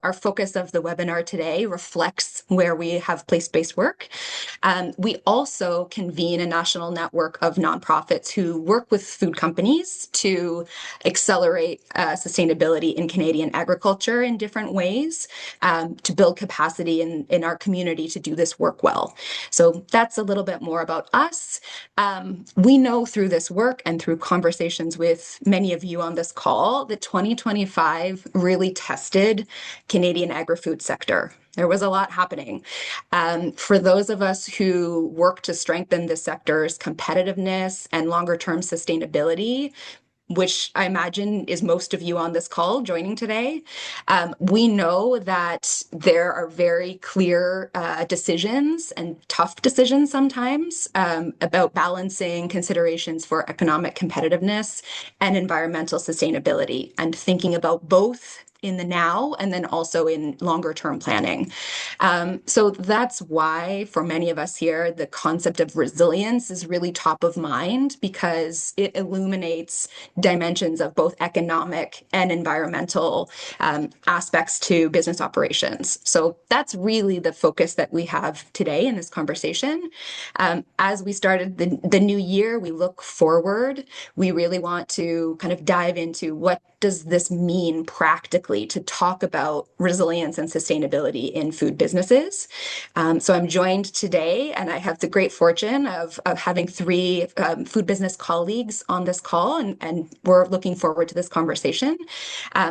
our focus of the webinar today reflects where we have place-based work. We also convene a national network of nonprofits who work with food companies to accelerate sustainability in Canadian agriculture in different ways, to build capacity in our community to do this work well. So that's a little bit more about us. We know through this work and through conversations with many of you on this call that 2025 really tested Canadian agri-food sector. There was a lot happening. For those of us who work to strengthen the sector's competitiveness and longer-term sustainability, which I imagine is most of you on this call joining today, we know that there are very clear decisions and tough decisions sometimes about balancing considerations for economic competitiveness and environmental sustainability, and thinking about both in the now and then also in longer term planning. So that's why for many of us here, the concept of resilience is really top of mind, because it illuminates dimensions of both economic and environmental aspects to business operations. So that's really the focus that we have today in this conversation. As we started the new year, we look forward. We really want to kind of dive into what does this mean practically to talk about resilience and sustainability in food businesses. So I'm joined today, and I have the great fortune of having three food business colleagues on this call, and we're looking forward to this conversation.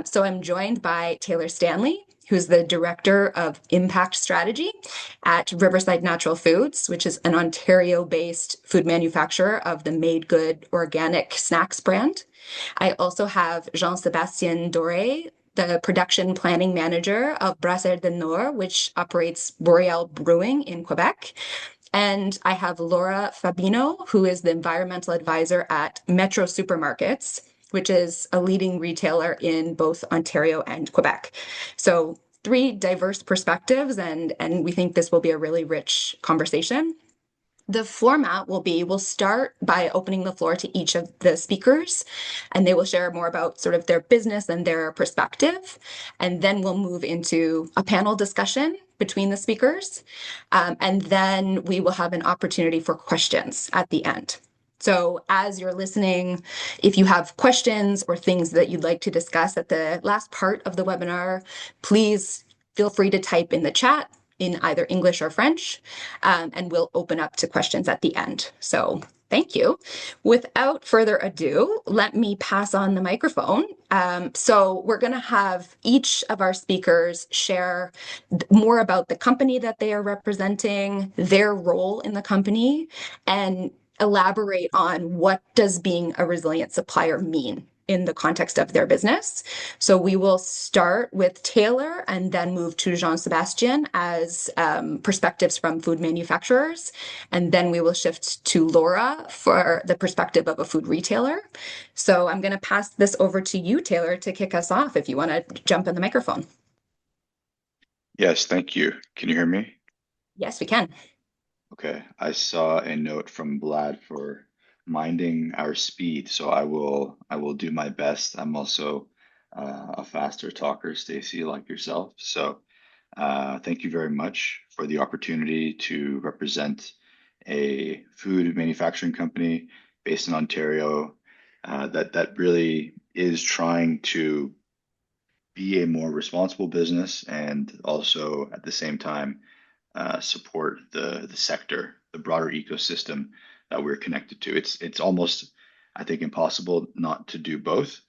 So I'm joined by Taylor Stanley, who's the Director of Impact Strategy at Riverside Natural Foods, which is an Ontario-based food manufacturer of the MadeGood organic snacks brand. I also have Jean-Sébastien Doré, the Production Planning Manager of Brasseurs du Nord, which operates Boréale Brewing in Quebec. And I have Laura Fabino, who is the Environmental Advisor at Metro Supermarkets, which is a leading retailer in both Ontario and Quebec. So three diverse perspectives, and we think this will be a really rich conversation. The format will be, we'll start by opening the floor to each of the speakers, and they will share more about sort of their business and their perspective. And then we'll move into a panel discussion between the speakers. And then we will have an opportunity for questions at the end. So as you're listening, if you have questions or things that you'd like to discuss at the last part of the webinar, please feel free to type in the chat in either English or French, and we'll open up to questions at the end. So thank you. Without further ado, let me pass on the microphone. So we're going to have each of our speakers share more about the company that they are representing, their role in the company, and elaborate on what does being a resilient supplier mean in the context of their business. So we will start with Taylor and then move to Jean-Sébastien as perspectives from food manufacturers. And then we will shift to Laura for the perspective of a food retailer. So I'm going to pass this over to you, Taylor, to kick us off if you want to jump in the microphone. Yes, thank you. Can you hear me? Yes, we can. Okay, I saw a note from Vlad for minding our speed, so I will do my best. I'm also a faster talker, Stacy, like yourself. So thank you very much for the opportunity to represent a food manufacturing company based in Ontario that really is trying to be a more responsible business and also at the same time support the sector, the broader ecosystem that we're connected to. It's almost, I think, impossible not to do both.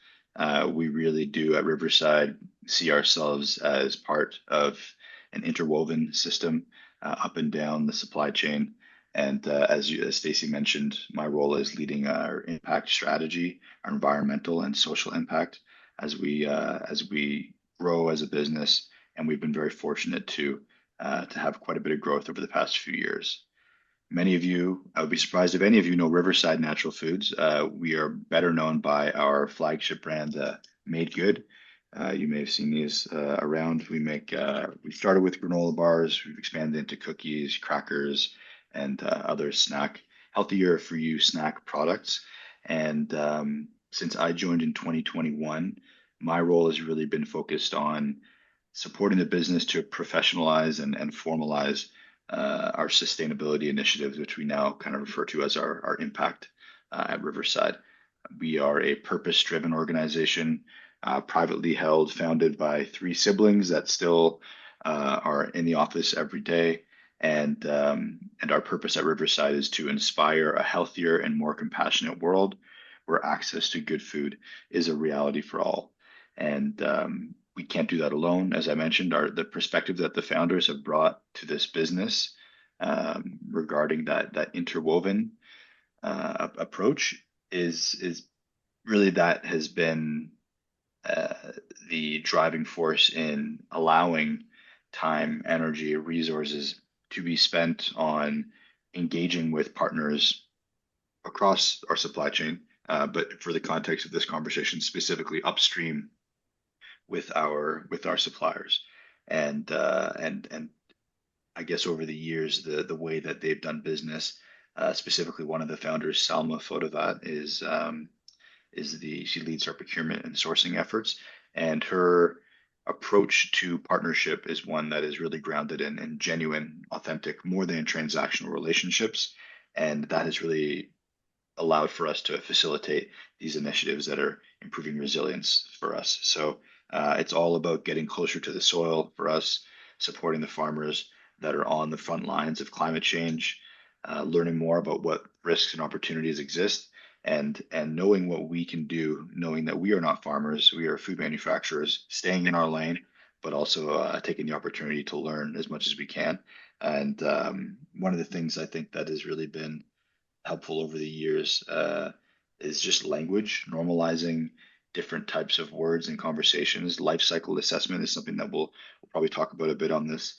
We really do at Riverside see ourselves as part of an interwoven system up and down the supply chain. And as Stacy mentioned, my role is leading our impact strategy, our environmental and social impact as we grow as a business. And we've been very fortunate to have quite a bit of growth over the past few years. Many of you, I would be surprised if any of you know Riverside Natural Foods. We are better known by our flagship brand, MadeGood. You may have seen these around. We started with granola bars. We've expanded into cookies, crackers, and other healthier for you snack products. And since I joined in 2021, my role has really been focused on supporting the business to professionalize and formalize our sustainability initiatives, which we now kind of refer to as our impact at Riverside. We are a purpose-driven organization, privately held, founded by three siblings that still are in the office every day. And our purpose at Riverside is to inspire a healthier and more compassionate world where access to good food is a reality for all. And we can't do that alone. As I mentioned, the perspective that the founders have brought to this business regarding that interwoven approach is really that has been uh, the driving force in allowing time, energy, resources to be spent on engaging with partners across our supply chain. But for the context of this conversation, specifically upstream with our suppliers, and I guess over the years, the way that they've done business, specifically one of the founders, Salma Fodavat, she leads our procurement and sourcing efforts, and her approach to partnership is one that is really grounded in genuine, authentic, more than transactional relationships, and that has really allowed for us to facilitate these initiatives that are improving resilience for us. So it's all about getting closer to the soil for us, supporting the farmers that are on the front lines of climate change, learning more about what risks and opportunities exist, and knowing what we can do, knowing that we are not farmers, we are food manufacturers, staying in our lane, but also taking the opportunity to learn as much as we can. And one of the things I think that has really been helpful over the years is just language, normalizing different types of words and conversations. Life cycle assessment is something that we'll probably talk about a bit on this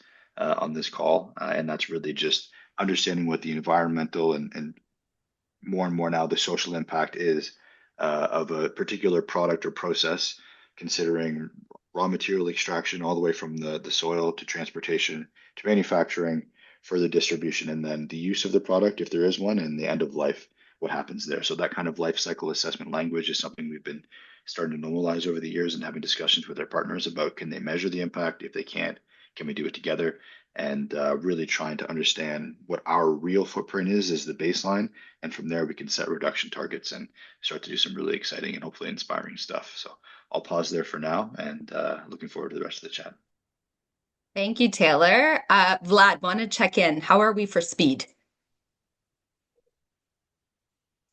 call, and that's really just understanding what the environmental and more and more now the social impact is of a particular product or process, considering raw material extraction all the way from the soil to transportation to manufacturing, further distribution, and then the use of the product, if there is one, and the end of life, what happens there. So that kind of life cycle assessment language is something we've been starting to normalize over the years and having discussions with our partners about can they measure the impact? If they can't, can we do it together? And really trying to understand what our real footprint is the baseline, and from there we can set reduction targets and start to do some really exciting and hopefully inspiring stuff. So I'll pause there for now, and looking forward to the rest of the chat. Thank you, Taylor. Vlad, want to check in. How are we for speed?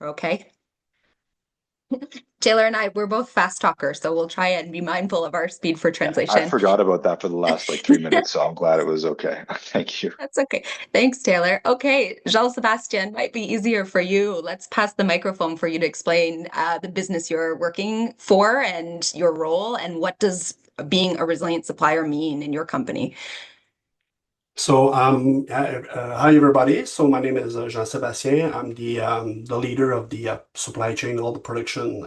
Okay. Taylor and I, we're both fast talkers, so we'll try and be mindful of our speed for Yeah, I translation. forgot about that for the last like 3 minutes, so I'm glad it was okay. Thank you. That's okay. Thanks, Taylor. Okay, Jean-Sebastian, might be easier for you. Let's pass the microphone for you to explain the business you're working for and your role, and what does being a resilient supplier mean in your company? Hi everybody. So my name is Jean-Sébastien. I'm the leader of the supply chain, all the production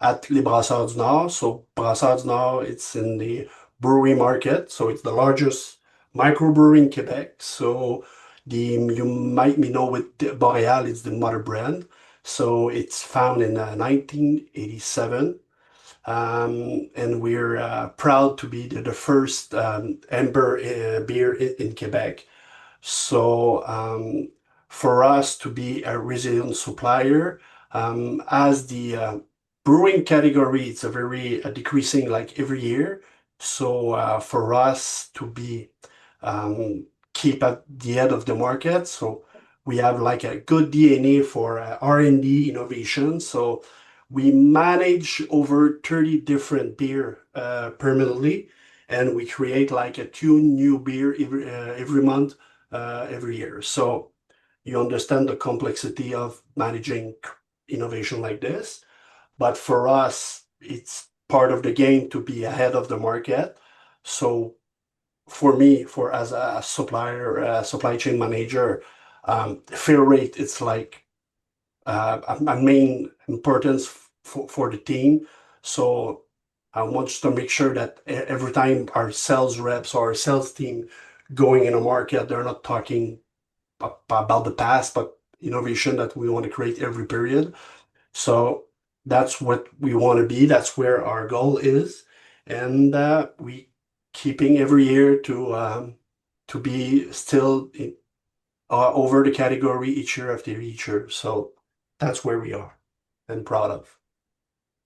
at les Brasseurs du Nord. So Brasseurs du Nord, it's in the brewery market. So it's the largest microbrewery in Quebec. So you might know with Boréale, it's the mother brand. So it's found in 1987. And we're proud to be the first amber beer in Quebec. So for us to be a resilient supplier, as the brewing category, it's a very decreasing like every year. So for us to be keep at the head of the market, so we have like a good DNA for R&D innovation. So we manage over 30 different beer permanently, and we create like a two new beer every month, every year. So you understand the complexity of managing innovation like this. But for us, it's part of the game to be ahead of the market. So for me, for as a supplier, supply chain manager, fill rate, it's like a main importance for the team. So I want to make sure that every time our sales reps or our sales team going in a market, they're not talking about the past, but innovation that we want to create every period. So that's what we want to be. That's where our goal is. And we keeping every year to be still over the category each year after each year. So that's where we are and proud of.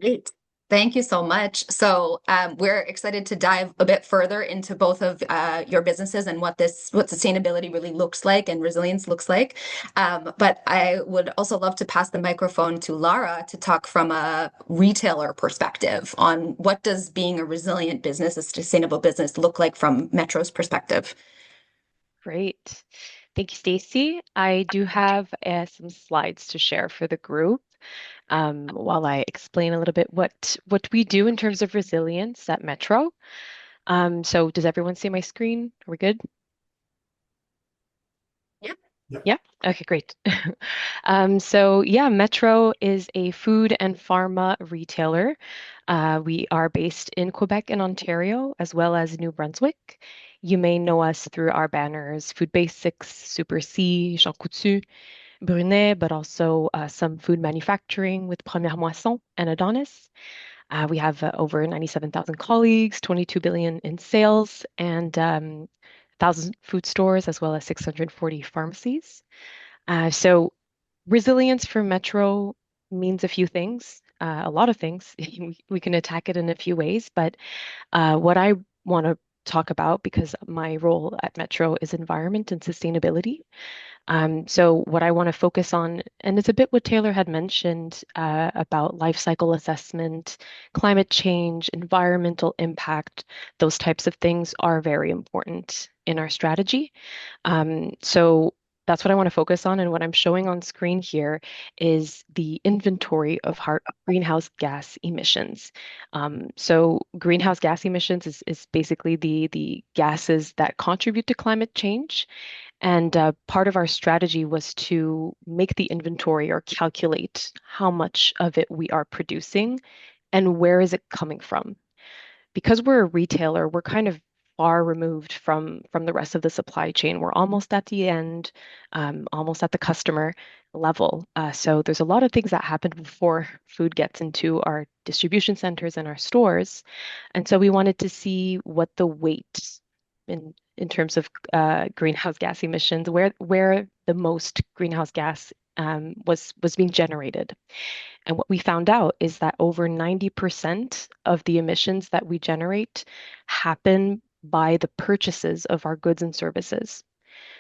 Great. Thank you so much. So we're excited to dive a bit further into both of your businesses and what sustainability really looks like and resilience looks like. But I would also love to pass the microphone to Lara to talk from a retailer perspective on what does being a resilient business, a sustainable business look like from Metro's perspective. Great. Thank you, Stacy. I do have some slides to share for the group while I explain a little bit what we do in terms of resilience at Metro. So does everyone see my screen? Are we good? Yep. Yeah. Yeah. Okay, great. So yeah, Metro is a food and pharma retailer. We are based in Quebec and Ontario, as well as New Brunswick. You may know us through our banners Food Basics, Super C, Jean Coutu, Brunet, but also some food manufacturing with Première Moisson and Adonis. We have over 97,000 colleagues, 22 billion in sales, and 1,000 food stores, as well as 640 pharmacies. So resilience for Metro means a few things, a lot of things. We can attack it in a few ways, but what I want to talk about, because my role at Metro is environment and sustainability. So what I want to focus on, and it's a bit what Taylor had mentioned about life cycle assessment, climate change, environmental impact, those types of things are very important in our strategy. So that's what I want to focus on. And what I'm showing on screen here is the inventory of greenhouse gas emissions. So greenhouse gas emissions is basically the gases that contribute to climate change. And part of our strategy was to make the inventory or calculate how much of it we are producing and where is it coming from. Because we're a retailer, we're kind of far removed from the rest of the supply chain. We're almost at the end, almost at the customer level. So there's a lot of things that happen before food gets into our distribution centers and our stores. And so we wanted to see what the weight in terms of greenhouse gas emissions, where the most greenhouse gas was being generated. And what we found out is that over 90% of the emissions that we generate happen by the purchases of our goods and services.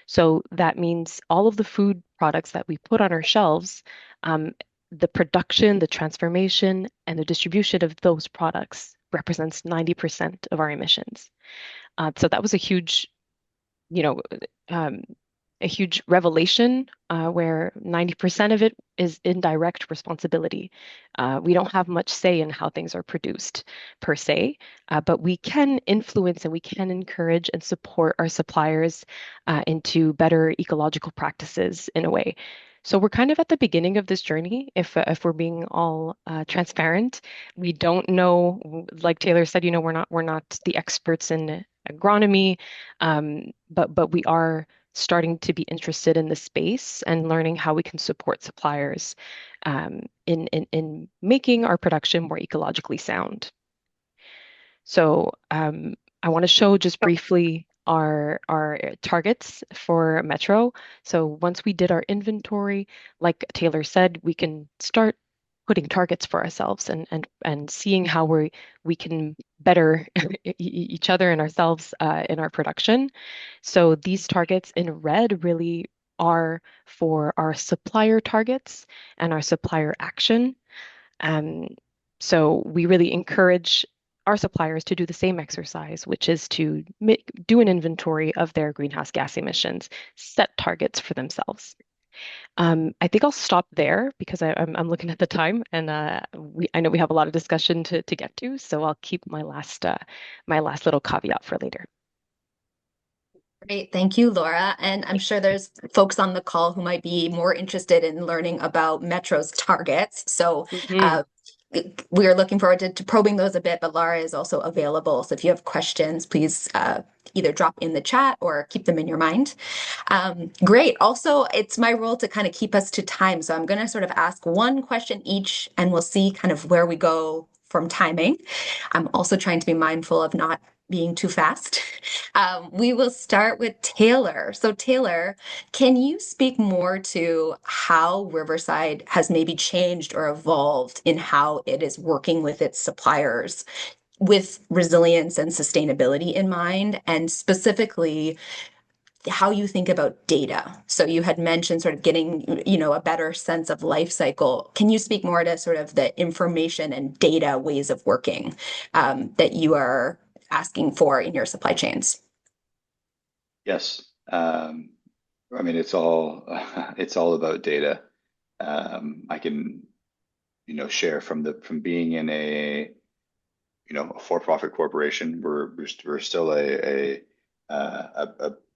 So that means all of the food products that we put on our shelves, the production, the transformation, and the distribution of those products represents 90% of our emissions. So that was a huge, you know, um, a huge revelation where 90% of it is indirect responsibility. We don't have much say in how things are produced per se, but we can influence and we can encourage and support our suppliers into better ecological practices in a way. So we're kind of at the beginning of this journey. If we're being all transparent, we don't know. Like Taylor said, we're not the experts in agronomy, but we are starting to be interested in the space and learning how we can support suppliers in making our production more ecologically sound. So I want to show just briefly our targets for Metro. So once we did our inventory, like Taylor said, we can start putting targets for ourselves and seeing how we can better each other and ourselves in our production. So these targets in red really are for our supplier targets and our supplier action. Um, so we really encourage our suppliers to do the same exercise, which is to do an inventory of their greenhouse gas emissions, set targets for themselves. I think I'll stop there because I'm looking at the time, and I know we have a lot of discussion to get to, so I'll keep my last little caveat for later. Great. Thank you, Laura. And I'm sure there's folks on the call who might be more interested in learning about Metro's targets. So we are looking forward to probing those a bit, but Laura is also available. So if you have questions, please either drop in the chat or keep them in your mind. Great. Also, it's my role to kind of keep us to time. So I'm going to sort of ask one question each, and we'll see kind of where we go from timing. I'm also trying to be mindful of not being too fast. We will start with Taylor. So, Taylor, can you speak more to how Riverside has maybe changed or evolved in how it is working with its suppliers with resilience and sustainability in mind, and specifically how you think about data? So you had mentioned sort of getting, a better sense of life cycle. Can you speak more to sort of the information and data ways of working that you are asking for in your supply chains? Yes. I mean, it's all it's all about data. I can, share from being in a for-profit corporation. We're still a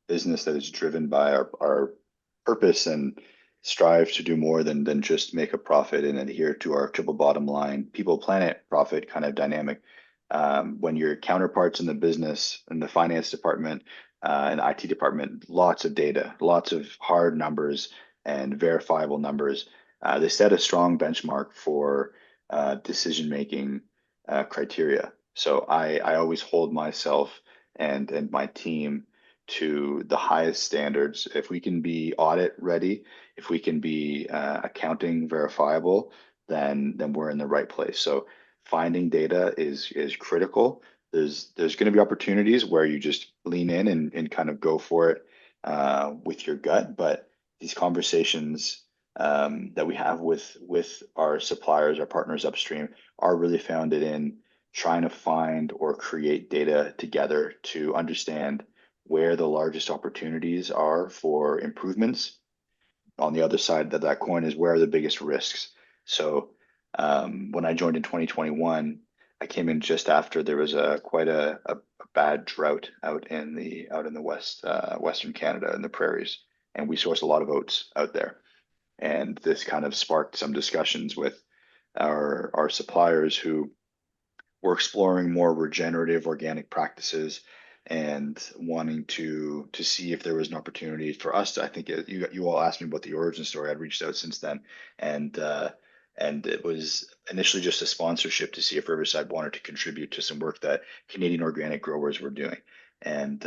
business that is driven by our purpose and strive to do more than just make a profit and adhere to our triple bottom line, people, planet, profit kind of dynamic. When your counterparts in the business, in the finance department, and IT department, lots of data, lots of hard numbers and verifiable numbers. They set a strong benchmark for decision making criteria. So I always hold myself and my team to the highest standards. If we can be audit ready, if we can be accounting verifiable, then we're in the right place. So finding data is critical. There's going to be opportunities where you just lean in and kind of go for it with your gut, but these conversations that we have with our suppliers, our partners upstream, are really founded in trying to find or create data together to understand where the largest opportunities are for improvements. On the other side of that coin is where are the biggest risks. So when I joined in 2021, I came in just after there was quite a bad drought out in the western Canada in the prairies, and we source a lot of oats out there. And this kind of sparked some discussions with our suppliers who were exploring more regenerative organic practices and wanting to see if there was an opportunity for us to. I think you all asked me about the origin story. I'd reached out since then, and it was initially just a sponsorship to see if Riverside wanted to contribute to some work that Canadian organic growers were doing. And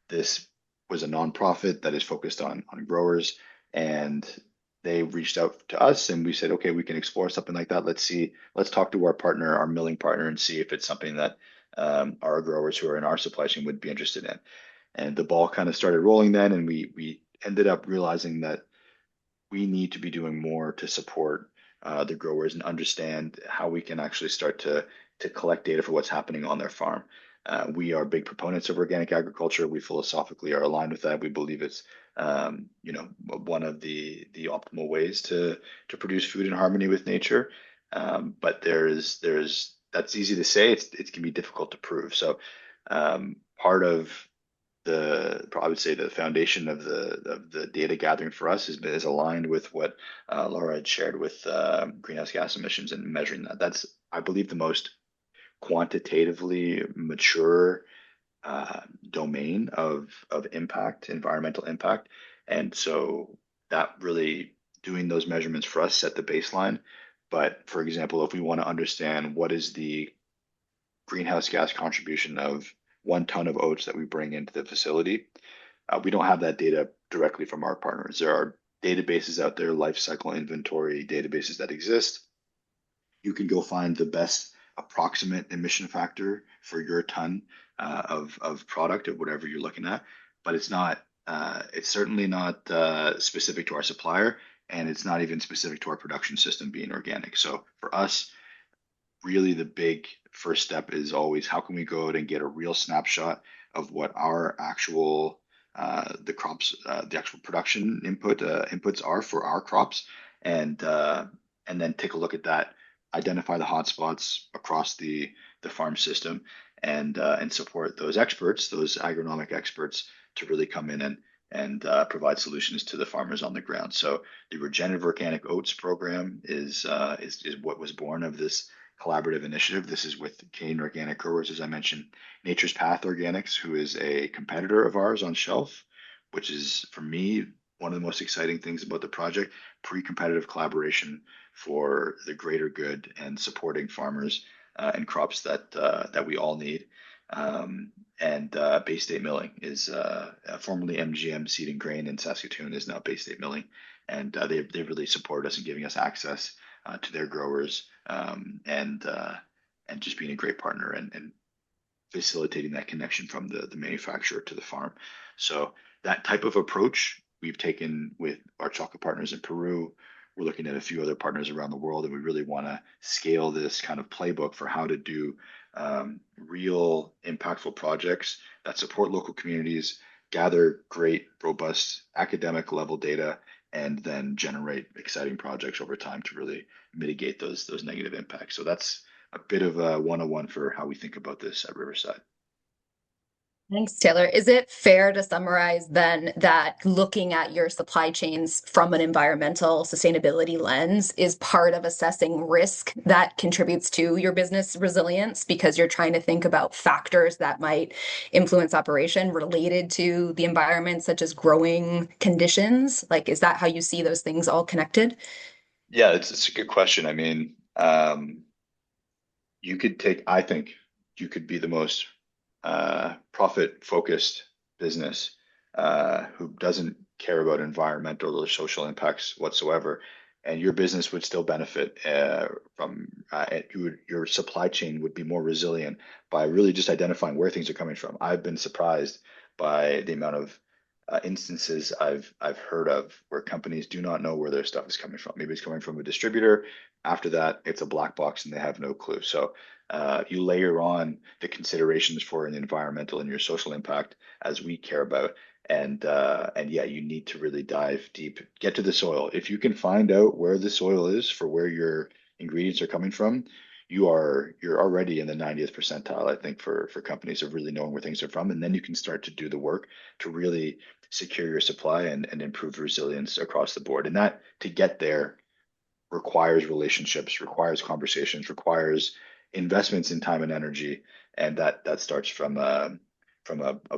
this was a nonprofit that is focused on growers, and they reached out to us and we said, okay, we can explore something like that. Let's talk to our partner, our milling partner, and see if it's something that our growers who are in our supply chain would be interested in. And the ball kind of started rolling then, and we ended up realizing that we need to be doing more to support the growers and understand how we can actually start to collect data for what's happening on their farm. We are big proponents of organic agriculture. We philosophically are aligned with that. We believe it's one of the optimal ways to produce food in harmony with nature. But there's that's easy to say. It can be difficult to prove. So part of I would say the foundation of the data gathering for us is aligned with what Laura had shared with greenhouse gas emissions and measuring that. That's, I believe, the most quantitatively mature domain of impact, environmental impact. And so that really doing those measurements for us set the baseline. But for example, if we want to understand what is the greenhouse gas contribution of 1 ton of oats that we bring into the facility, we don't have that data directly from our partners. There are databases out there, life cycle inventory databases that exist. You can go find the best approximate emission factor for your ton of product of whatever you're looking at, but it's not. It's certainly not specific to our supplier, and it's not even specific to our production system being organic. So for us, really the big first step is always how can we go out and get a real snapshot of what our actual the crops, the actual production inputs are for our crops, and then take a look at that, identify the hotspots across the farm system, and support those experts, those agronomic experts, to really come in and provide solutions to the farmers on the ground. So the Regenerative Organic Oats program is what was born of this collaborative initiative. This is with Canadian organic growers, as I mentioned, Nature's Path Organics, who is a competitor of ours on shelf, which is, for me, one of the most exciting things about the project, pre-competitive collaboration for the greater good and supporting farmers and crops that we all need. And Bay State Milling is formerly MGM Seed and Grain in Saskatoon is now Bay State Milling, and they really support us in giving us access to their growers, and just being a great partner and facilitating that connection from the manufacturer to the farm. So that type of approach we've taken with our chocolate partners in Peru. We're looking at a few other partners around the world, and we really want to scale this kind of playbook for how to do real impactful projects that support local communities, gather great, robust academic level data, and then generate exciting projects over time to really mitigate those negative impacts. So that's a bit of a 101 for how we think about this at Riverside. Thanks, Taylor. Is it fair to summarize then that looking at your supply chains from an environmental sustainability lens is part of assessing risk that contributes to your business resilience, because you're trying to think about factors that might influence operation related to the environment, such as growing conditions? Like, is that how you see those things all connected? Yeah, it's a good question. I mean, I think you could be the most profit-focused business who doesn't care about environmental or social impacts whatsoever, and your business would still benefit from your supply chain would be more resilient by really just identifying where things are coming from. I've been surprised by the amount of instances I've heard of where companies do not know where their stuff is coming from. Maybe it's coming from a distributor. After that, it's a black box and they have no clue. So you layer on the considerations for an environmental and your social impact as we care about, and yeah, you need to really dive deep, get to the soil. If you can find out where the soil is for where your ingredients are coming from, you're already in the 90th percentile, I think, for companies of really knowing where things are from, and then you can start to do the work to really secure your supply and improve resilience across the board. And that, to get there, requires relationships, requires conversations, requires investments in time and energy, and that starts from a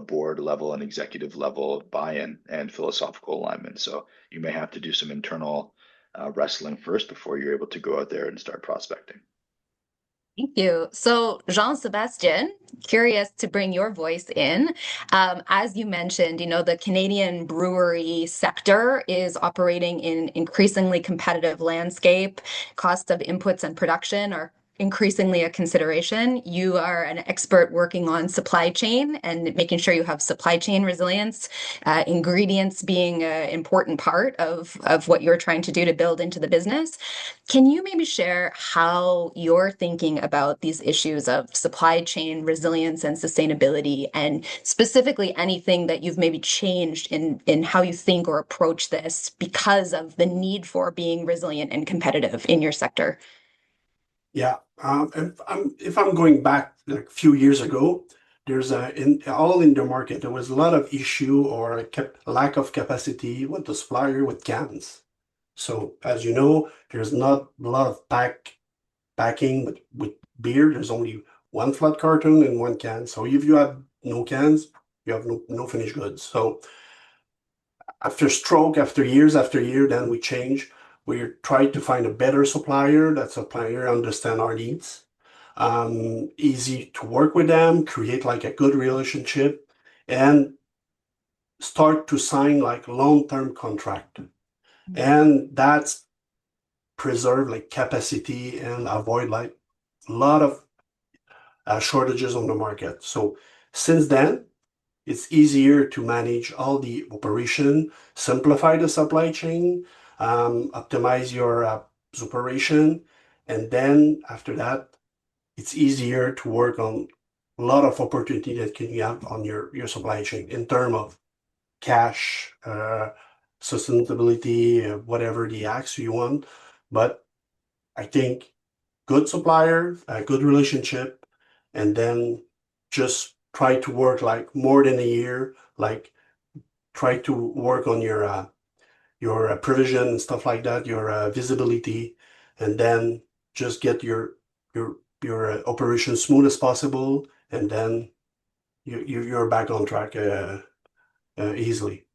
board level and executive level buy-in and philosophical alignment. So you may have to do some internal wrestling first before you're able to go out there and start prospecting. Thank you. So, Jean-Sebastien, curious to bring your voice in. As you mentioned, the Canadian brewery sector is operating in increasingly competitive landscape. Cost of inputs and production are increasingly a consideration. You are an expert working on supply chain and making sure you have supply chain resilience, ingredients being an important part of what you're trying to do to build into the business. Can you maybe share how you're thinking about these issues of supply chain resilience and sustainability, and specifically anything that you've maybe changed in how you think or approach this because of the need for being resilient and competitive in your sector? Yeah, if I'm going back like a few years ago, there's all in the market there was a lot of issue or lack of capacity with the supplier with cans. So as you know, there's not a lot of packing with beer. There's only one flat carton and one can. So if you have no cans, you have no finished goods. So after year, then we change. We try to find a better supplier. That supplier understand our needs. Easy to work with them, create like a good relationship, and start to sign like long-term contract. And that's preserve like capacity and avoid like a lot of shortages on the market. So since then, it's easier to manage all the operation, simplify the supply chain, optimize your operation, and then after that, it's easier to work on a lot of opportunity that can you have on your supply chain in terms of cash, sustainability, whatever the acts you want. But I think good supplier, a good relationship, and then just try to work like more than a year, like try to work on your provision and stuff like that, your visibility, and then just get your operation smooth as possible, and then you're back on track easily.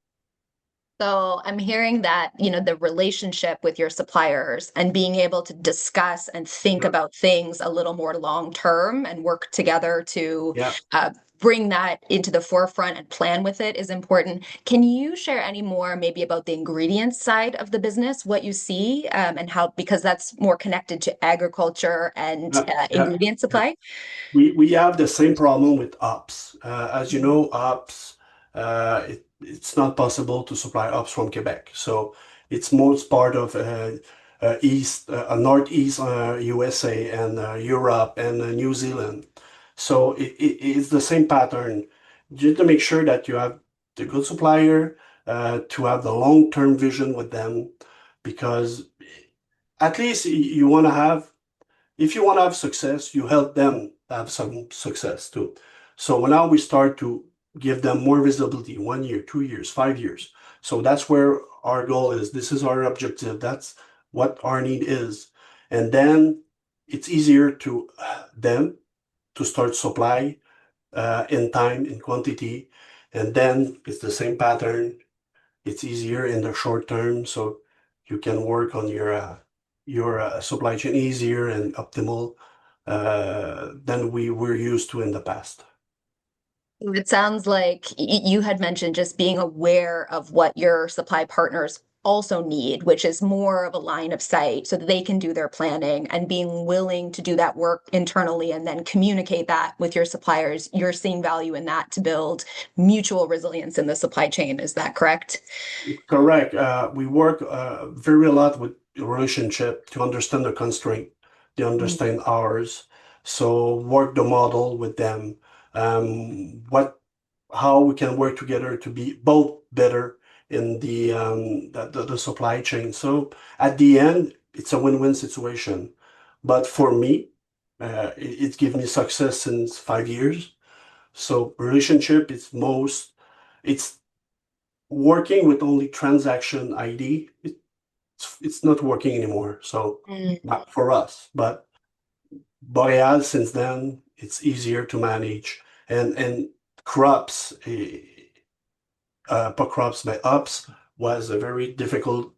So I'm hearing that, the relationship with your suppliers and being able to discuss and think Yeah, about things a little more long term and work together to yeah. bring that into the forefront and plan with it is important. Can you share any more maybe about the ingredients side of the business, what you see, and how, because that's more connected to agriculture and Yeah. ingredient Yeah. supply? We have the same problem with ops. As you Mhm. know, ops, it's not possible to supply ops from Quebec. So it's most part of Northeast USA and Europe and New Zealand. So it's the same pattern. Just to make sure that you have the good supplier, to have the long-term vision with them, because at least you want to have if you want to have success, you help them have some success too. So now we start to give them more visibility, 1 year, 2 years, 5 years. So that's where our goal is. This is our objective. That's what our need is. And then it's easier to them to start supply in time, in quantity. And then it's the same pattern. It's easier in the short term, so you can work on your supply chain easier and optimal than we were used to in the past. It sounds like you had mentioned just being aware of what your supply partners also need, which is more of a line of sight so that they can do their planning and being willing to do that work internally and then communicate that with your suppliers. You're seeing value in that to build mutual resilience in the supply chain. Is that correct? Correct. We work very a lot with relationship to understand the constraint, to understand ours. So work the model with them. What how we can work together to be both better in the supply chain. So at the end, it's a win-win situation. But for me, it gives me success since 5 years. So relationship is it's working with only transaction ID. It's not working anymore. So Mm. not for us, but Boreal since then, it's easier to manage and crops. Per crops by ups was a very difficult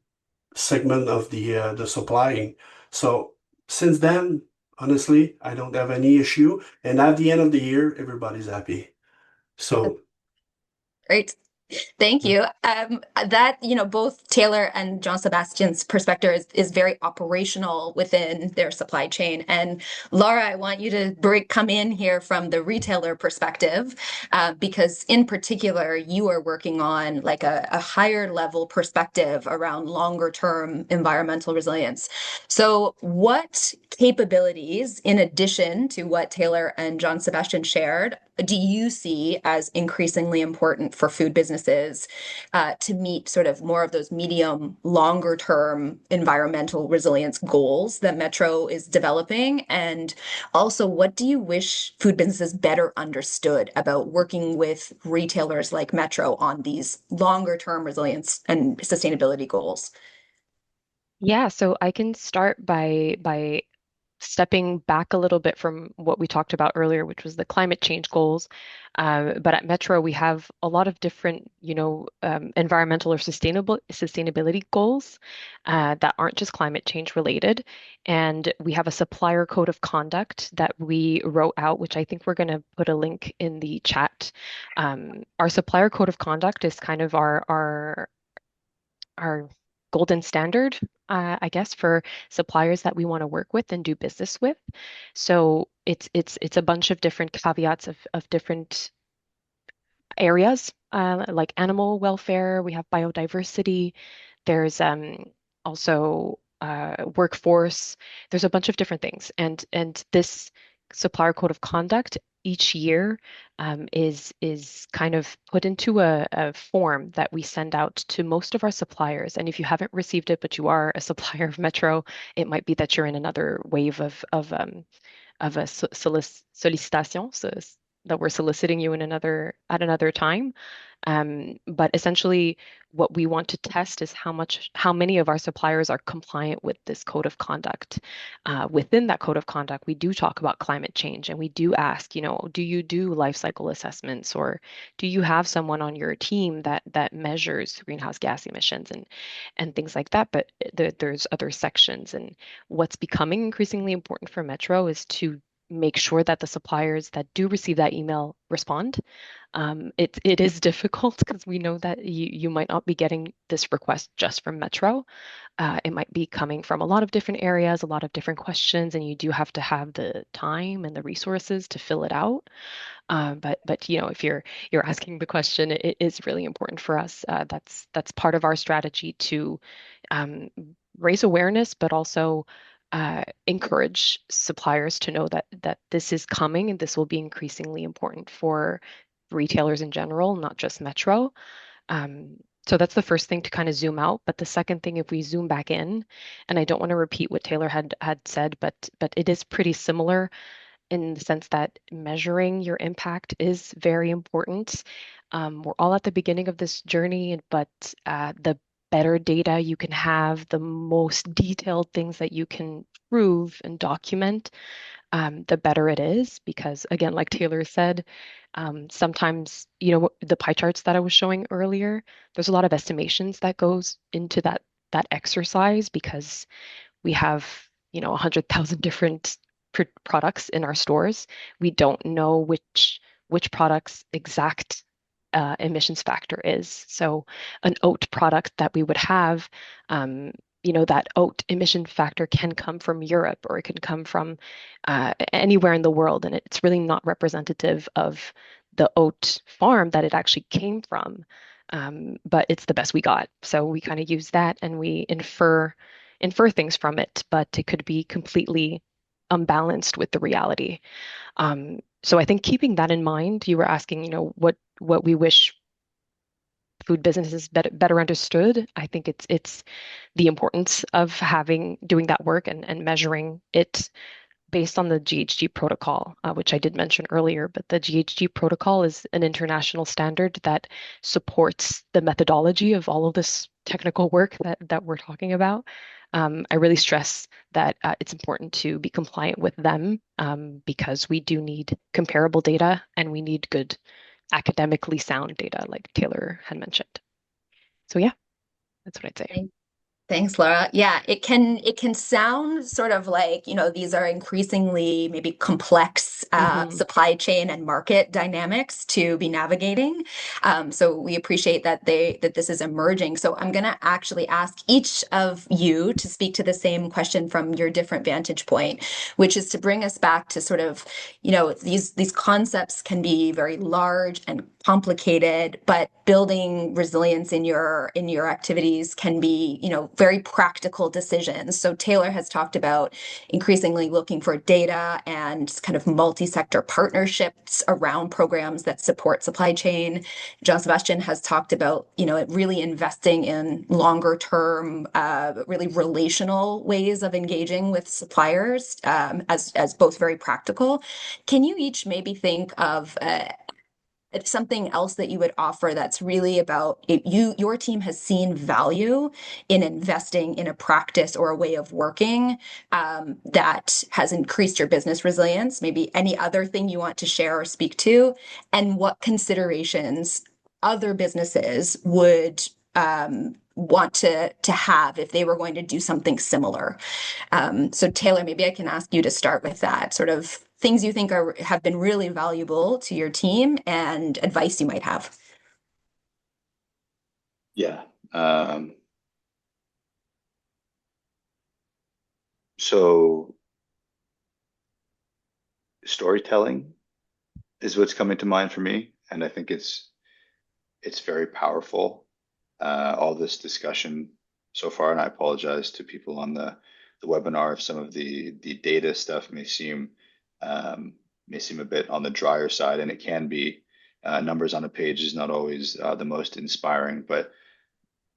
segment of the supplying. So since then, honestly, I don't have any issue. And at the end of the year, everybody's happy. So Great. Thank you. That, both Taylor and John Sebastian's perspective is very operational within their supply chain. And Laura, I want you to come in here from the retailer perspective, because in particular, you are working on like a higher level perspective around longer term environmental resilience. So what capabilities, in addition to what Taylor and John Sebastian shared, do you see as increasingly important for food businesses to meet sort of more of those medium, longer term environmental resilience goals that Metro is developing? And also, what do you wish food businesses better understood about working with retailers like Metro on these longer term resilience and sustainability goals? Yeah, so I can start by stepping back a little bit from what we talked about earlier, which was the climate change goals. But at Metro, we have a lot of different, environmental or sustainability goals that aren't just climate change related. And we have a supplier code of conduct that we wrote out, which I think we're going to put a link in the chat. Our supplier code of conduct is kind of our golden standard, I guess, for suppliers that we want to work with and do business with. So it's a bunch of different caveats of different areas, like animal welfare. We have biodiversity. There's also workforce. There's a bunch of different things, and this supplier code of conduct each year is kind of put into a form that we send out to most of our suppliers. And if you haven't received it, but you are a supplier of Metro, it might be that you're in another wave of a solicitation. So that we're soliciting you in another time. But essentially, what we want to test is how many of our suppliers are compliant with this code of conduct. Within that code of conduct, we do talk about climate change, and we do ask, do you do life cycle assessments, or do you have someone on your team that measures greenhouse gas emissions and things like that? But there's other sections, and what's becoming increasingly important for Metro is to make sure that the suppliers that do receive that email respond. It is difficult because we know that you might not be getting this request just from Metro. It might be coming from a lot of different areas, a lot of different questions, and you do have to have the time and the resources to fill it out. But if you're asking the question, it is really important for us. That's part of our strategy to um, raise awareness, but also encourage suppliers to know that this is coming and this will be increasingly important for retailers in general, not just Metro. Um, so that's the first thing to kind of zoom out. But the second thing, if we zoom back in, and I don't want to repeat what Taylor had said, but it is pretty similar in the sense that measuring your impact is very important. We're all at the beginning of this journey, but the better data you can have, the most detailed things that you can prove and document, the better it is. Because again, like Taylor said, sometimes, the pie charts that I was showing earlier, there's a lot of estimations that goes into that exercise because we have 100,000 different products in our stores. We don't know which product's exact emissions factor is. So an oat product that we would have, that oat emission factor can come from Europe, or it can come from anywhere in the world, and it's really not representative of the oat farm that it actually came from. But it's the best we got. So we kind of use that and we infer things from it, but it could be completely unbalanced with the reality. So I think keeping that in mind, you were asking, what we wish food businesses better understood. I think it's the importance of doing that work and measuring it based on the GHG protocol, which I did mention earlier. But the GHG protocol is an international standard that supports the methodology of all of this technical work that we're talking about. I really stress that it's important to be compliant with them because we do need comparable data and we need good academically sound data, like Taylor had mentioned. So yeah, that's what I'd say. Thanks, Laura. Yeah, it can sound sort of like, these are increasingly maybe complex Hmm. supply chain and market dynamics to be navigating. So we appreciate that this is emerging. So I'm going to actually ask each of you to speak to the same question from your different vantage point, which is to bring us back to sort of, these concepts can be very large and complicated, but building resilience in your activities can be, very practical decisions. So Taylor has talked about increasingly looking for data and kind of multi-sector partnerships around programs that support supply chain. Jean Sebastian has talked about, really investing in longer term, really relational ways of engaging with suppliers as both very practical. Can you each maybe think of it's something else that you would offer that's really about your team has seen value in investing in a practice or a way of working that has increased your business resilience, maybe any other thing you want to share or speak to, and what considerations other businesses would want to have if they were going to do something similar. So Taylor, maybe I can ask you to start with that sort of things you think have been really valuable to your team and advice you might have. Yeah. So storytelling is what's coming to mind for me, and I think it's very powerful. All this discussion so far, and I apologize to people on the webinar if some of the data stuff may seem a bit on the drier side, and it can be. Numbers on a page is not always the most inspiring, but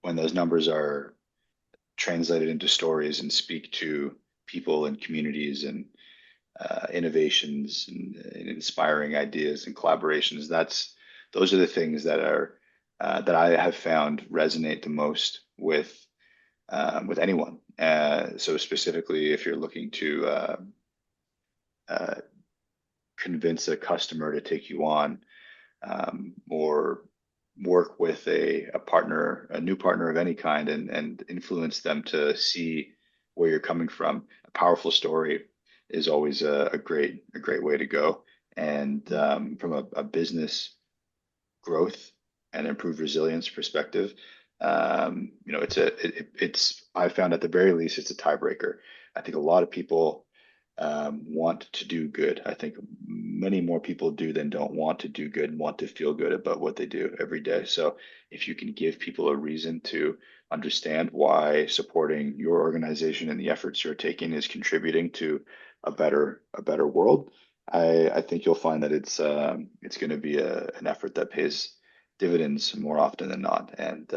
when those numbers are translated into stories and speak to people and communities and innovations and inspiring ideas and collaborations. Those are the things that are that I have found resonate the most with anyone. So specifically, if you're looking to uh, convince a customer to take you on, or work with a partner, a new partner of any kind, and influence them to see where you're coming from. A powerful story is always a great way to go. And from a business growth and improved resilience perspective, it's I found at the very least it's a tiebreaker. I think a lot of people want to do good. I think many more people do than don't want to do good and want to feel good about what they do every day. So if you can give people a reason to understand why supporting your organization and the efforts you're taking is contributing to a better world, I think you'll find that it's going to be an effort that pays dividends more often than not. And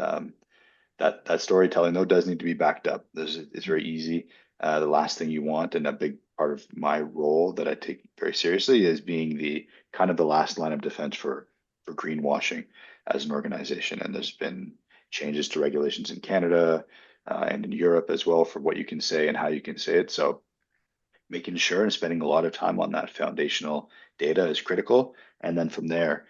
that storytelling though does need to be backed up. It's very easy. The last thing you want, and a big part of my role that I take very seriously, is being the kind of the last line of defense for greenwashing as an organization. And there's been changes to regulations in Canada and in Europe as well for what you can say and how you can say it. So making sure and spending a lot of time on that foundational data is critical. And then from there,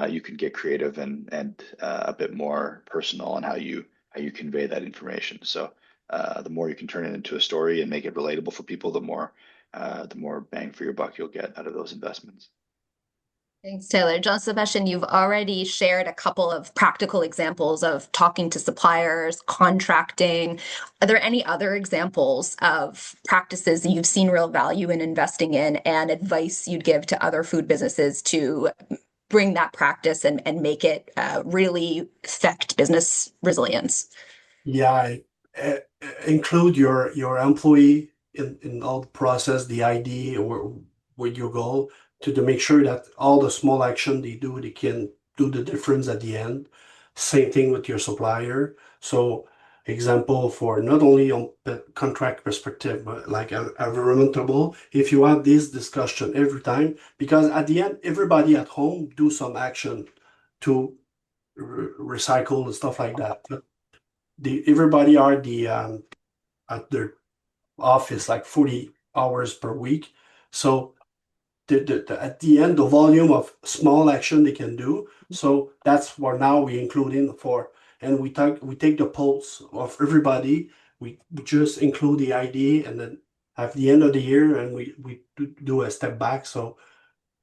you can get creative and a bit more personal on how you convey that information. So the more you can turn it into a story and make it relatable for people, the more bang for your buck you'll get out of those investments. Thanks, Taylor. John Sebastian, you've already shared a couple of practical examples of talking to suppliers, contracting. Are there any other examples of practices that you've seen real value in investing in and advice you'd give to other food businesses to bring that practice and make it really affect business resilience? Yeah, uh, include your employee in all the process, the ID or with your goal to make sure that all the small action they do, they can do the difference at the end. Same thing with your supplier. So example for not only on the contract perspective, but like environmental, if you have this discussion every time, because at the end, everybody at home do some action to recycle and stuff like that. But everybody are at their office like 40 hours per week. So at the end, the volume of small action they can do. So that's what now we include in for, and we take the pulse of everybody. We just include the ID, and then at the end of the year, and we do a step back. So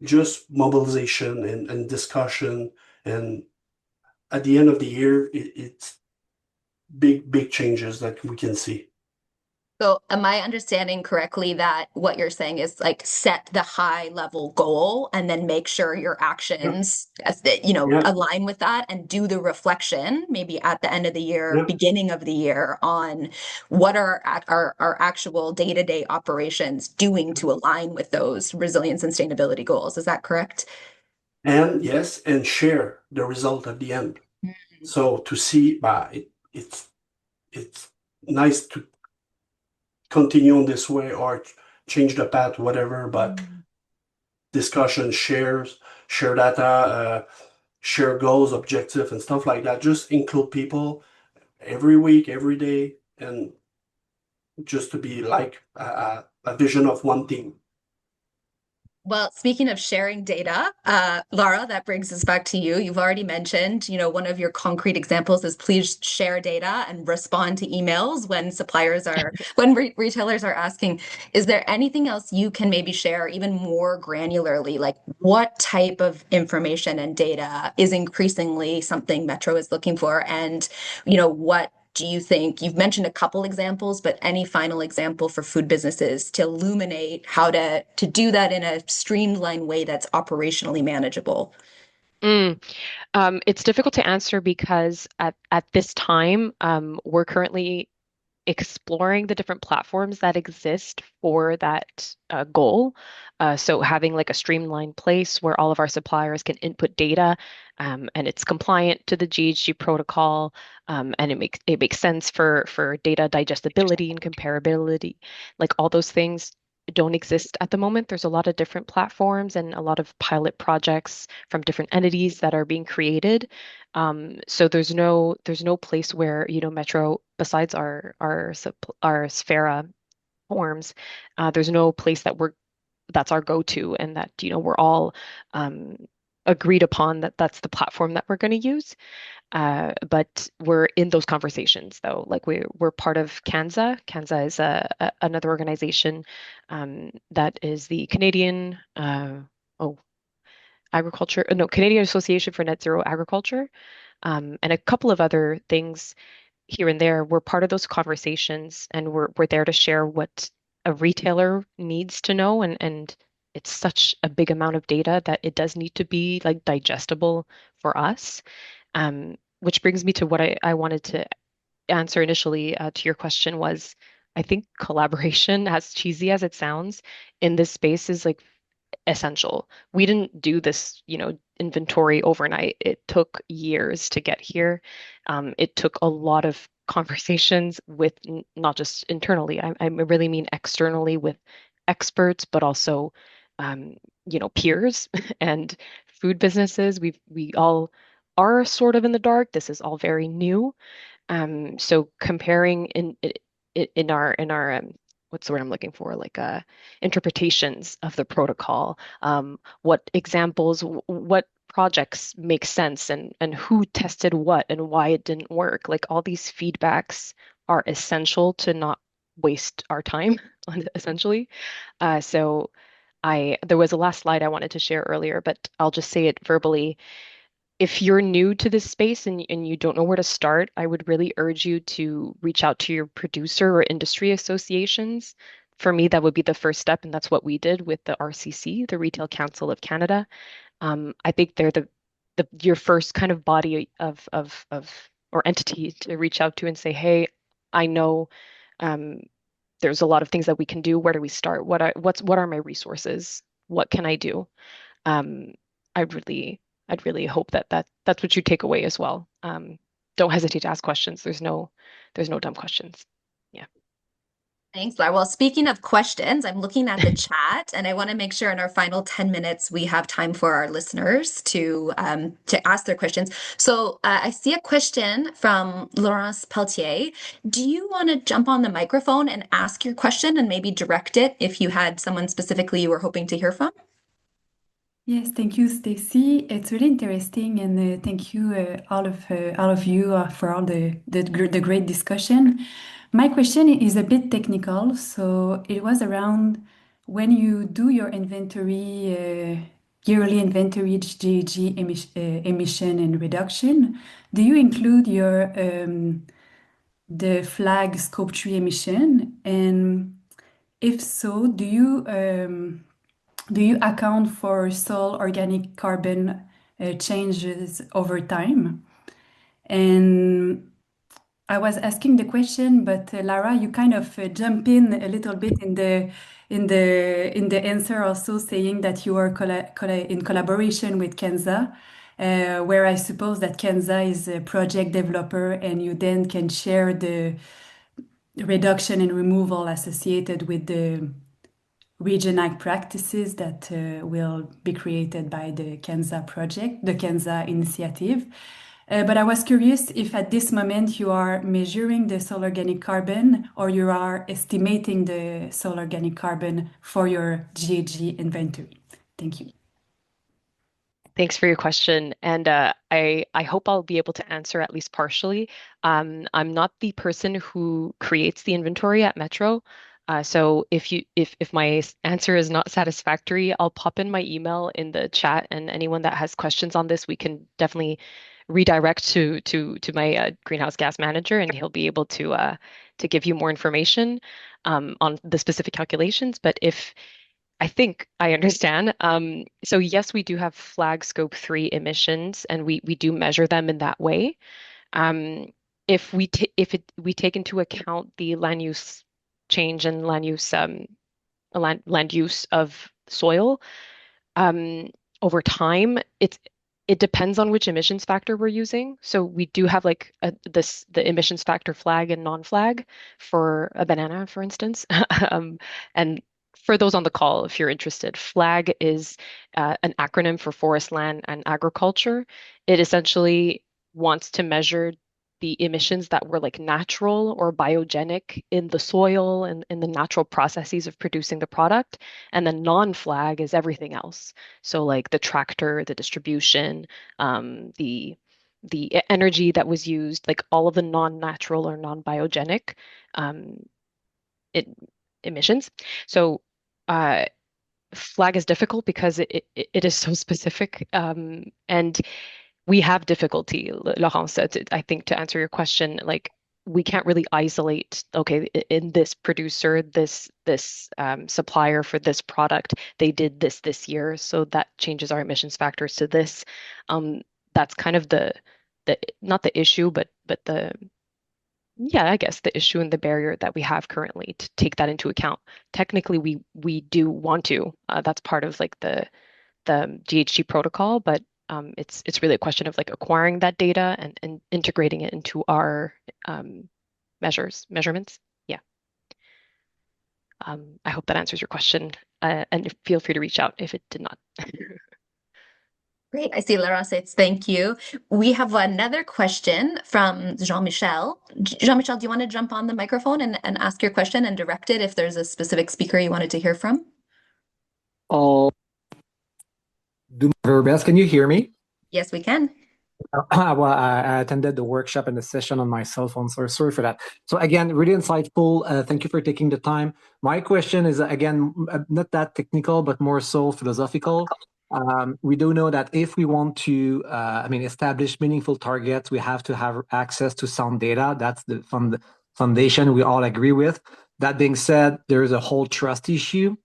just mobilization and discussion, and at the end of the year, it's big changes that we can see. So, am I understanding correctly that what you're saying is like set the high level goal and then make sure your Yeah, actions, yeah, align with that and do the reflection maybe at the end of the year, yeah. beginning of the year on what are our actual day-to-day operations doing to align with those resilience and sustainability goals. Is that correct? And yes, and share the result at the end. So to see, it's nice to continue on this way or change the path, whatever. But discussion, share data, share goals, objective, and stuff like that. Just include people every week, every day, and just to be like a vision of one team. Well, speaking of sharing data, Laura, that brings us back to you. You've already mentioned, one of your concrete examples is please share data and respond to emails when retailers are asking. Is there anything else you can maybe share even more granularly? Like what type of information and data is increasingly something Metro is looking for? And, what do you think? You've mentioned a couple examples, but any final example for food businesses to illuminate how to do that in a streamlined way that's operationally manageable? Mm. It's difficult to answer because at this time, we're currently exploring the different platforms that exist for that goal. So having like a streamlined place where all of our suppliers can input data, and it's compliant to the GHG protocol, and it makes sense for data digestibility and comparability, like all those things. don't exist at the moment. There's a lot of different platforms and a lot of pilot projects from different entities that are being created. So there's no place where, Metro, besides our Sphera forms, there's no place that's our go-to, and that, we're all um, agreed upon that that's the platform that we're going to use. But we're in those conversations, though. Like we're part of CANZA. CANZA is another organization that is the Canadian oh agriculture no Canadian Association for Net Zero Agriculture, and a couple of other things here and there. We're part of those conversations, and we're there to share what a retailer needs to know, and it's such a big amount of data that it does need to be like digestible for us. Which brings me to what I wanted to answer initially to your question was, I think collaboration, as cheesy as it sounds, in this space is like essential. We didn't do this, inventory overnight. It took years to get here. It took a lot of conversations with not just internally, I really mean externally with experts, but also, peers and food businesses. We all are sort of in the dark. This is all very new. So comparing in our what's the word I'm looking for? Like interpretations of the protocol, what examples, what projects make sense, and who tested what and why it didn't work. Like all these feedbacks are essential to not waste our time, essentially. So there was a last slide I wanted to share earlier, but I'll just say it verbally. If you're new to this space and you don't know where to start, I would really urge you to reach out to your producer or industry associations. For me, that would be the first step, and that's what we did with the RCC, the Retail Council of Canada. I think they're your first kind of body of or entity to reach out to and say, hey, I know um, there's a lot of things that we can do. Where do we start? What are my resources? What can I do? um, I'd really, I'd really hope that's what you take away as well. Don't hesitate to ask questions. There's no dumb questions. Yeah. Thanks, Laura. Well, speaking of questions, I'm looking at the chat, and I want to make sure in our final 10 minutes we have time for our listeners to ask their questions. So I see a question from Laurence Pelletier. Do you want to jump on the microphone and ask your question and maybe direct it if you had someone specifically you were hoping to hear from? Yes, thank you, Stacy. It's really interesting, and thank you, all of you, for all the great discussion. My question is a bit technical, so it was around when you do your inventory, yearly inventory GHG emission and reduction. Do you include the flag Scope 3 emission? And if so, do you account for soil organic carbon changes over time? And I was asking the question, but Lara, you kind of jump in a little bit in the answer, also saying that you are in collaboration with Kenza, where I suppose that Kenza is a project developer, and you then can share the reduction and removal associated with the regional practices that will be created by the Kenza project, the Kenza initiative. But I was curious if at this moment you are measuring the soil organic carbon, or you are estimating the soil organic carbon for your GHG inventory. Thank you. Thanks for your question, and I hope I'll be able to answer at least partially. I'm not the person who creates the inventory at Metro, so if my answer is not satisfactory, I'll pop in my email in the chat, and anyone that has questions on this, we can definitely redirect to my greenhouse gas manager, and he'll be able to give you more information on the specific calculations. But if I think I understand. So yes, we do have flag scope 3 emissions, and we do measure them in that way. If we take into account the land use change and land use of soil over time, it depends on which emissions factor we're using. So we do have like the emissions factor flag and non-flag for a banana, for instance, and for those on the call, if you're interested, FLAG is an acronym for Forest, Land, and Agriculture. It essentially wants to measure the emissions that were like natural or biogenic in the soil and in the natural processes of producing the product. And then non-FLAG is everything else. So like the tractor, the distribution, the energy that was used, like all of the non-natural or non-biogenic um, it, emissions. So uh, flag is difficult because it is so specific. And we have difficulty, Laurent said, I think to answer your question, like we can't really isolate, okay, in this producer, this supplier for this product, they did this year, so that changes our emissions factors to this. That's kind of the not the issue, but the yeah, I guess the issue and the barrier that we have currently to take that into account. Technically, we do want to. That's part of like the GHG protocol, but it's really a question of like acquiring that data and integrating it into our measurements. Yeah. I hope that answers your question, and feel free to reach out if it did not. Great. I see Laura says thank you. We have another question from Jean-Michel. Jean-Michel, do you want to jump on the microphone and ask your question and direct it if there's a specific speaker you wanted to hear from? I'll do my very best. Can you hear me? Yes, we can. Well, I attended the workshop and the session on my cell phone, so sorry for that. So again, really insightful. Thank you for taking the time. My question is, again, not that technical, but more so philosophical. We do know that if we want to, establish meaningful targets, we have to have access to sound data. That's the foundation we all agree with. That being said, there is a whole trust issue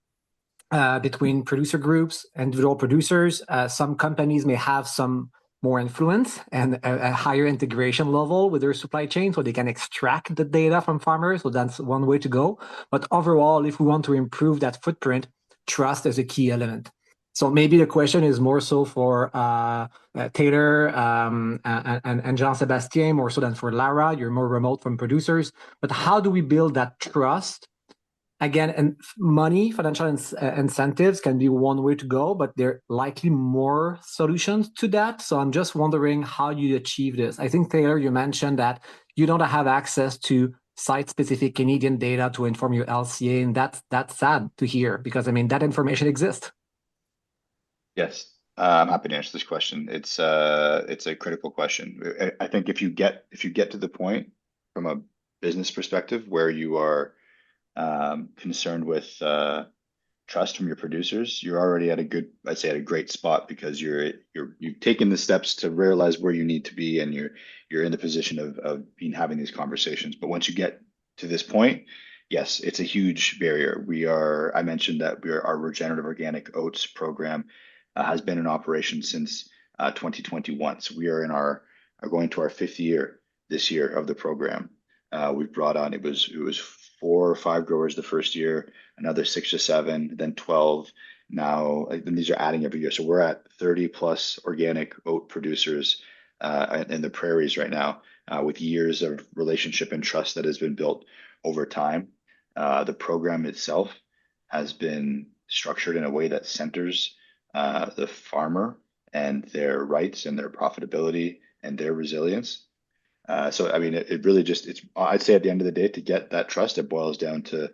between producer groups, individual producers. Some companies may have some more influence and a higher integration level with their supply chain, so they can extract the data from farmers. So that's one way to go. But overall, if we want to improve that footprint, trust is a key element. So maybe the question is more so for Taylor and Jean-Sébastien, more so than for Lara. You're more remote from producers. But how do we build that trust? Again, and money, financial incentives can be one way to go, but there are likely more solutions to that. So I'm just wondering how you achieve this. I think, Taylor, you mentioned that you don't have access to site-specific Canadian data to inform your LCA, and that's sad to hear because, that information exists. Yes, I'm happy to answer this question. It's a critical question. I think if you get to the point from a business perspective where you are concerned with trust from your producers, you're already at a great spot because you've taken the steps to realize where you need to be, and you're in the position of having these conversations. But once you get to this point, yes, it's a huge barrier. I mentioned that our regenerative organic oats program has been in operation since 2021. So we are going to our 5th year this year of the program. We've brought on, it was 4 or 5 growers the first year, another 6 to 7, then 12. Now, and these are adding every year. So we're at 30 plus organic oat producers in the prairies right now, with years of relationship and trust that has been built over time. The program itself has been structured in a way that centers the farmer and their rights and their profitability and their resilience. It really I'd say at the end of the day, to get that trust, it boils down to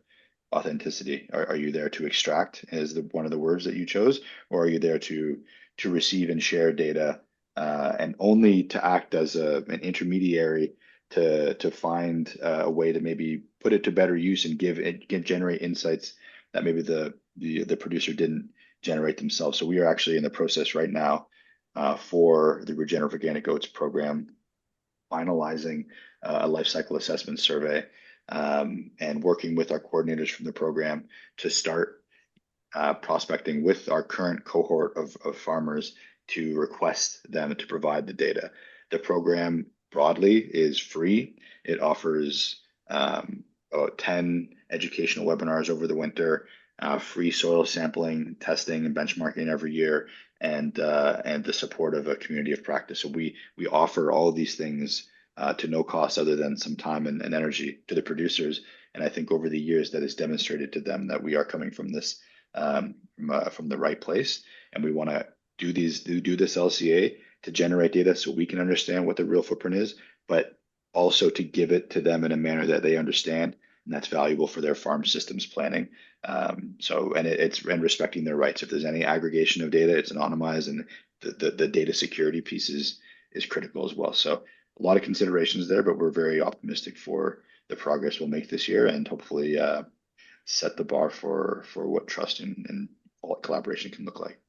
authenticity. Are you there to extract, is one of the words that you chose, or are you there to receive and share data, and only to act as an intermediary to find a way to maybe put it to better use and generate insights that maybe the producer didn't generate themselves. So we are actually in the process right now for the Regenerative Organic Oats program, finalizing a life cycle assessment survey, and working with our coordinators from the program to start prospecting with our current cohort of farmers to request them to provide the data. The program broadly is free. It offers about 10 educational webinars over the winter, free soil sampling, testing, and benchmarking every year, and the support of a community of practice. So we offer all of these things to no cost other than some time and energy to the producers, And I think over the years that has demonstrated to them that we are coming from this from the right place, and we want to do this LCA to generate data so we can understand what the real footprint is, but also to give it to them in a manner that they understand and that's valuable for their farm systems planning. It's respecting their rights. If there's any aggregation of data, it's anonymized, and the data security piece is critical as well. So a lot of considerations there, but we're very optimistic for the progress we'll make this year, and hopefully set the bar for what trust and all collaboration can look like.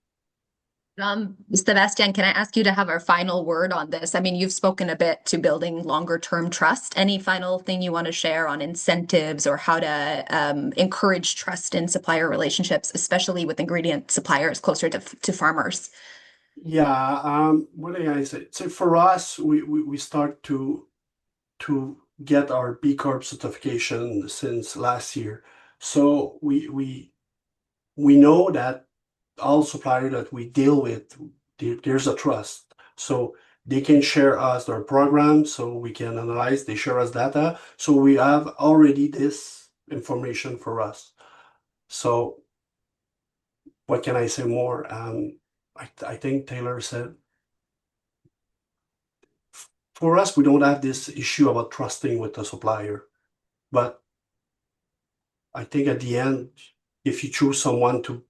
Sebastian, can I ask you to have our final word on this? I mean, you've spoken a bit to building longer term trust. Any final thing you want to share on incentives or how to encourage trust in supplier relationships, especially with ingredient suppliers closer to farmers? Yeah, what do I say? So for us, we start to get our B Corp certification since last year. So we know that all suppliers that we deal with, there's a trust. So they can share us their programs, so we can analyze, they share us data. So we have already this information for us. So what can I say more? I think Taylor said, for us, we don't have this issue about trusting with the supplier. But I think at the end, if you choose someone to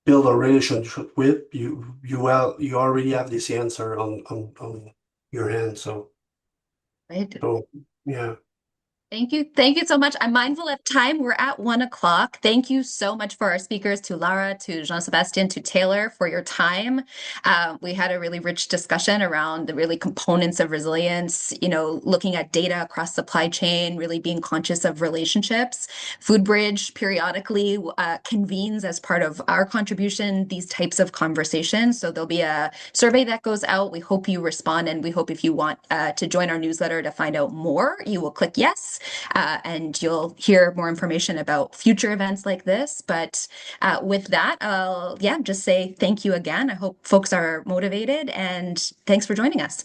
build a relationship with, you already have this answer on your hand. So Right. Yeah. Thank you. Thank you so much. I'm mindful of time. We're at 1:00. Thank you so much for our speakers, to Lara, to Jean-Sébastien, to Taylor, for your time. We had a really rich discussion around the really components of resilience, looking at data across supply chain, really being conscious of relationships. FoodBridge periodically convenes as part of our contribution these types of conversations. So there'll be a survey that goes out. We hope you respond, and we hope if you want to join our newsletter to find out more, you will click yes. And you'll hear more information about future events like this. But with that, I'll just say thank you again. I hope folks are motivated, and thanks for joining us.